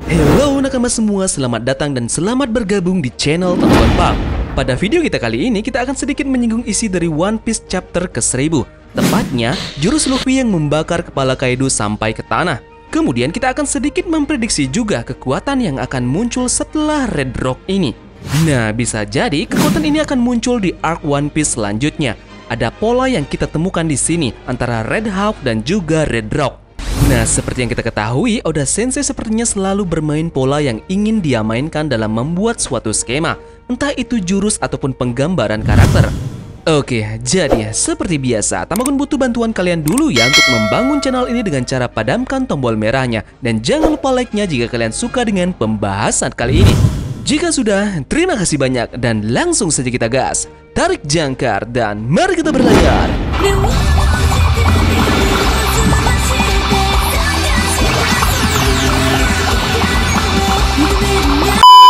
Hello nakama semua, selamat datang dan selamat bergabung di channel Tonton Bang. Pada video kita kali ini, kita akan sedikit menyinggung isi dari One Piece chapter ke-1000. Tepatnya, jurus Luffy yang membakar kepala Kaido sampai ke tanah. Kemudian kita akan sedikit memprediksi juga kekuatan yang akan muncul setelah Red Rock ini. Nah, bisa jadi kekuatan ini akan muncul di arc One Piece selanjutnya. Ada pola yang kita temukan di sini antara Red Hawk dan juga Red Rock. Nah, seperti yang kita ketahui, Oda Sensei sepertinya selalu bermain pola yang ingin dia mainkan dalam membuat suatu skema, entah itu jurus ataupun penggambaran karakter. Oke, jadi seperti biasa, Tamagon butuh bantuan kalian dulu ya untuk membangun channel ini dengan cara padamkan tombol merahnya. Dan jangan lupa like-nya jika kalian suka dengan pembahasan kali ini. Jika sudah, terima kasih banyak dan langsung saja kita gas. Tarik jangkar dan mari kita berlayar.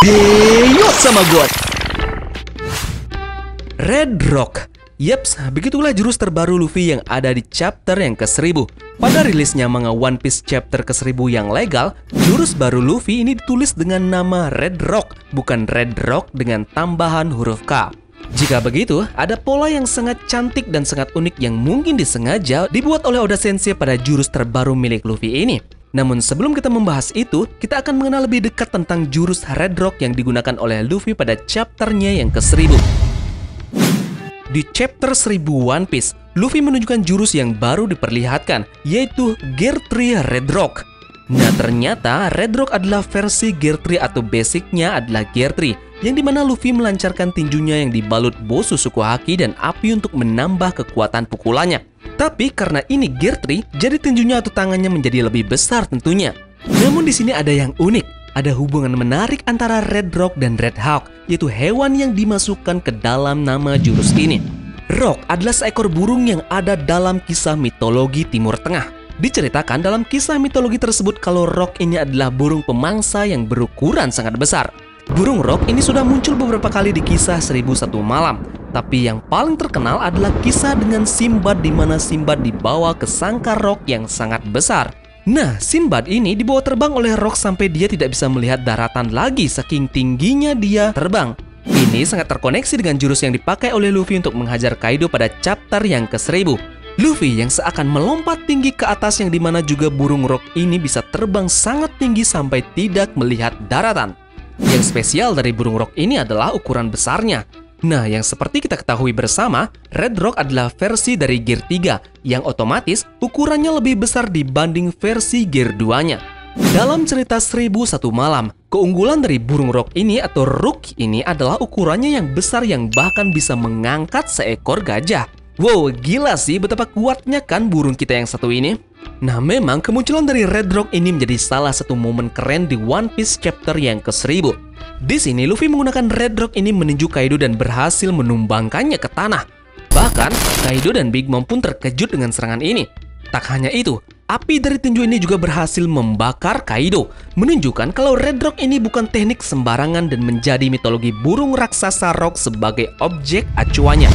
Deyo sama God. Red Rock. Yeps, begitulah jurus terbaru Luffy yang ada di chapter yang ke-1000. Pada rilisnya manga One Piece chapter ke-1000 yang legal, jurus baru Luffy ini ditulis dengan nama Red Rock, bukan Red Rock dengan tambahan huruf K. Jika begitu, ada pola yang sangat cantik dan sangat unik yang mungkin disengaja dibuat oleh Oda Sensei pada jurus terbaru milik Luffy ini. Namun sebelum kita membahas itu, kita akan mengenal lebih dekat tentang jurus Red Rock yang digunakan oleh Luffy pada chapternya yang ke-1000. Di chapter 1000 One Piece, Luffy menunjukkan jurus yang baru diperlihatkan, yaitu Gear 3 Red Rock. Nah, ternyata Red Rock adalah versi Gear 3 atau basicnya adalah Gear 3, yang dimana Luffy melancarkan tinjunya yang dibalut Bosu Suku Haki dan api untuk menambah kekuatan pukulannya. Tapi karena ini Gear 3, jadi tinjunya atau tangannya menjadi lebih besar tentunya. Namun di sini ada yang unik. Ada hubungan menarik antara Red Rock dan Red Hawk, yaitu hewan yang dimasukkan ke dalam nama jurus ini. Rock adalah seekor burung yang ada dalam kisah mitologi Timur Tengah. Diceritakan dalam kisah mitologi tersebut kalau Rock ini adalah burung pemangsa yang berukuran sangat besar. Burung Rock ini sudah muncul beberapa kali di kisah 1001 Malam. Tapi yang paling terkenal adalah kisah dengan Sinbad di mana Sinbad dibawa ke sangkar Rock yang sangat besar. Nah, Sinbad ini dibawa terbang oleh Rock sampai dia tidak bisa melihat daratan lagi saking tingginya dia terbang. Ini sangat terkoneksi dengan jurus yang dipakai oleh Luffy untuk menghajar Kaido pada chapter yang ke-1000. Luffy yang seakan melompat tinggi ke atas yang dimana juga burung Rock ini bisa terbang sangat tinggi sampai tidak melihat daratan. Yang spesial dari burung Rock ini adalah ukuran besarnya. Nah, yang seperti kita ketahui bersama, Red Rock adalah versi dari Gear 3, yang otomatis ukurannya lebih besar dibanding versi Gear 2-nya. Dalam cerita 1001 Malam, keunggulan dari burung Rock ini atau Rook ini adalah ukurannya yang besar yang bahkan bisa mengangkat seekor gajah. Wow, gila sih betapa kuatnya kan burung kita yang satu ini. Nah, memang kemunculan dari Red Rock ini menjadi salah satu momen keren di One Piece chapter yang ke-1000. Di sini Luffy menggunakan Red Rock ini meninju Kaido dan berhasil menumbangkannya ke tanah. Bahkan Kaido dan Big Mom pun terkejut dengan serangan ini. Tak hanya itu, api dari tinju ini juga berhasil membakar Kaido, menunjukkan kalau Red Rock ini bukan teknik sembarangan dan menjadi mitologi burung raksasa Rock sebagai objek acuannya.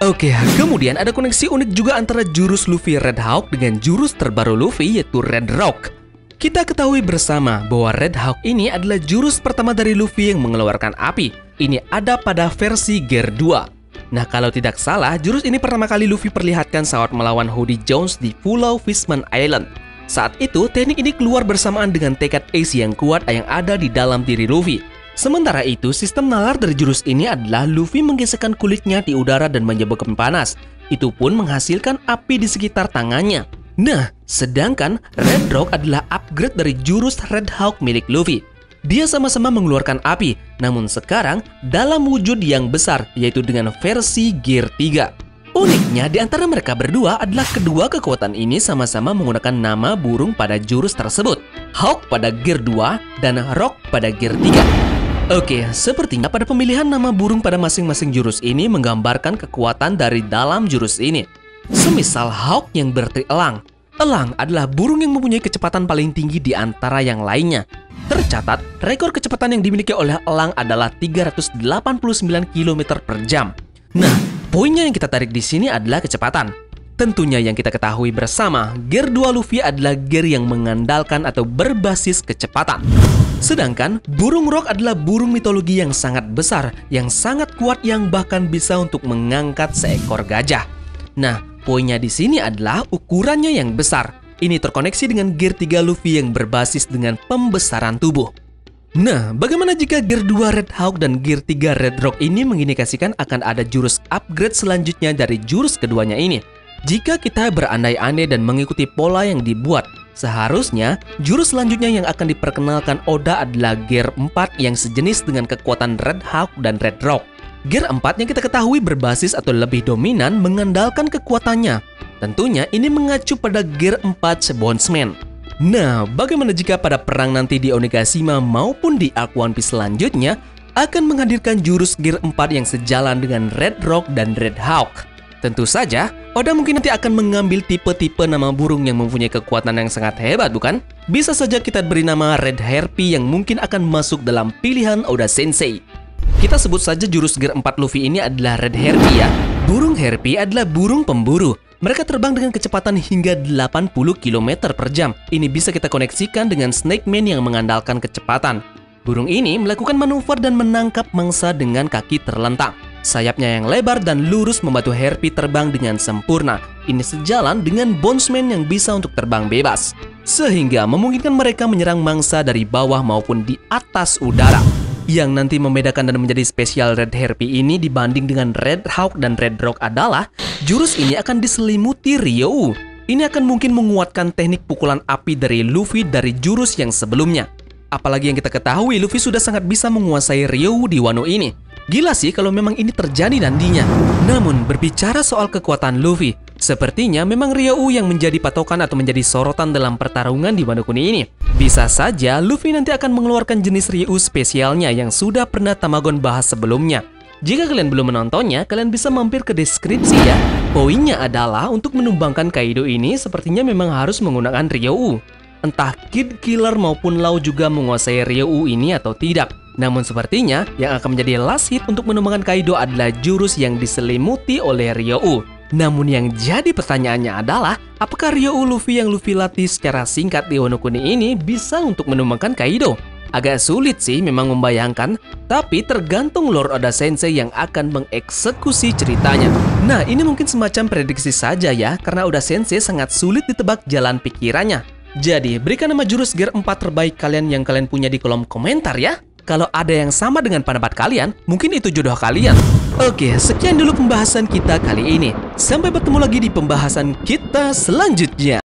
Oke, kemudian ada koneksi unik juga antara jurus Luffy Red Hawk dengan jurus terbaru Luffy yaitu Red Rock. Kita ketahui bersama bahwa Red Hawk ini adalah jurus pertama dari Luffy yang mengeluarkan api. Ini ada pada versi Gear 2. Nah, kalau tidak salah, jurus ini pertama kali Luffy perlihatkan saat melawan Hoodie Jones di Pulau Fishman Island. Saat itu, teknik ini keluar bersamaan dengan tekad Ace yang kuat yang ada di dalam diri Luffy. Sementara itu, sistem nalar dari jurus ini adalah Luffy menggesekkan kulitnya di udara dan menyebabkan panas. Itu pun menghasilkan api di sekitar tangannya. Nah, sedangkan Red Rock adalah upgrade dari jurus Red Hawk milik Luffy. Dia sama-sama mengeluarkan api, namun sekarang dalam wujud yang besar, yaitu dengan versi Gear 3. Uniknya, di antara mereka berdua adalah kedua kekuatan ini sama-sama menggunakan nama burung pada jurus tersebut. Hawk pada Gear 2 dan Rock pada Gear 3. Oke, sepertinya pada pemilihan nama burung pada masing-masing jurus ini menggambarkan kekuatan dari dalam jurus ini. Semisal Hawk yang berarti elang. Elang adalah burung yang mempunyai kecepatan paling tinggi di antara yang lainnya. Tercatat, rekor kecepatan yang dimiliki oleh elang adalah 389 km per jam. Nah, poinnya yang kita tarik di sini adalah kecepatan. Tentunya yang kita ketahui bersama, Gear 2 Luffy adalah gear yang mengandalkan atau berbasis kecepatan. Sedangkan burung rock adalah burung mitologi yang sangat besar, yang sangat kuat, yang bahkan bisa untuk mengangkat seekor gajah. Nah, poinnya di sini adalah ukurannya yang besar. Ini terkoneksi dengan Gear 3 Luffy yang berbasis dengan pembesaran tubuh. Nah, bagaimana jika Gear 2 Red Hawk dan Gear 3 Red Rock ini mengindikasikan akan ada jurus upgrade selanjutnya dari jurus keduanya ini? Jika kita berandai-andai dan mengikuti pola yang dibuat, seharusnya jurus selanjutnya yang akan diperkenalkan Oda adalah Gear 4 yang sejenis dengan kekuatan Red Hawk dan Red Rock. Gear 4 yang kita ketahui berbasis atau lebih dominan mengandalkan kekuatannya. Tentunya ini mengacu pada Gear 4 Bondsman. Nah, bagaimana jika pada perang nanti di Onigashima maupun di arc One Piece selanjutnya akan menghadirkan jurus Gear 4 yang sejalan dengan Red Rock dan Red Hawk? Tentu saja, Oda mungkin nanti akan mengambil tipe-tipe nama burung yang mempunyai kekuatan yang sangat hebat, bukan? Bisa saja kita beri nama Red Harpy yang mungkin akan masuk dalam pilihan Oda Sensei. Kita sebut saja jurus Gear 4 Luffy ini adalah Red Harpy ya. Burung Harpy adalah burung pemburu. Mereka terbang dengan kecepatan hingga 80 km per jam. Ini bisa kita koneksikan dengan Snake Man yang mengandalkan kecepatan. Burung ini melakukan manuver dan menangkap mangsa dengan kaki terlentang. Sayapnya yang lebar dan lurus membantu Harpy terbang dengan sempurna. Ini sejalan dengan Bondsman yang bisa untuk terbang bebas, sehingga memungkinkan mereka menyerang mangsa dari bawah maupun di atas udara. Yang nanti membedakan dan menjadi spesial Red Harpy ini dibanding dengan Red Hawk dan Red Rock adalah jurus ini akan diselimuti Ryou. Ini akan mungkin menguatkan teknik pukulan api dari Luffy dari jurus yang sebelumnya. Apalagi yang kita ketahui, Luffy sudah sangat bisa menguasai Ryou di Wano ini. Gila sih kalau memang ini terjadi nantinya. Namun berbicara soal kekuatan Luffy, sepertinya memang Ryou yang menjadi patokan atau menjadi sorotan dalam pertarungan di Wano Kuni ini. Bisa saja Luffy nanti akan mengeluarkan jenis Ryou spesialnya yang sudah pernah Tamagon bahas sebelumnya. Jika kalian belum menontonnya, kalian bisa mampir ke deskripsi ya. Poinnya adalah untuk menumbangkan Kaido ini sepertinya memang harus menggunakan Ryou. Entah Kid Killer maupun Law juga menguasai Ryou ini atau tidak. Namun sepertinya yang akan menjadi last hit untuk menumbangkan Kaido adalah jurus yang diselimuti oleh Ryou. Namun yang jadi pertanyaannya adalah, apakah Ryou Luffy yang Luffy latih secara singkat di Wano Kuni ini bisa untuk menumbangkan Kaido? Agak sulit sih memang membayangkan, tapi tergantung Lord Oda Sensei yang akan mengeksekusi ceritanya. Nah, ini mungkin semacam prediksi saja ya, karena Oda Sensei sangat sulit ditebak jalan pikirannya. Jadi, berikan nama jurus Gear 4 terbaik kalian yang kalian punya di kolom komentar ya. Kalau ada yang sama dengan pendapat kalian, mungkin itu jodoh kalian. Oke, sekian dulu pembahasan kita kali ini. Sampai bertemu lagi di pembahasan kita selanjutnya.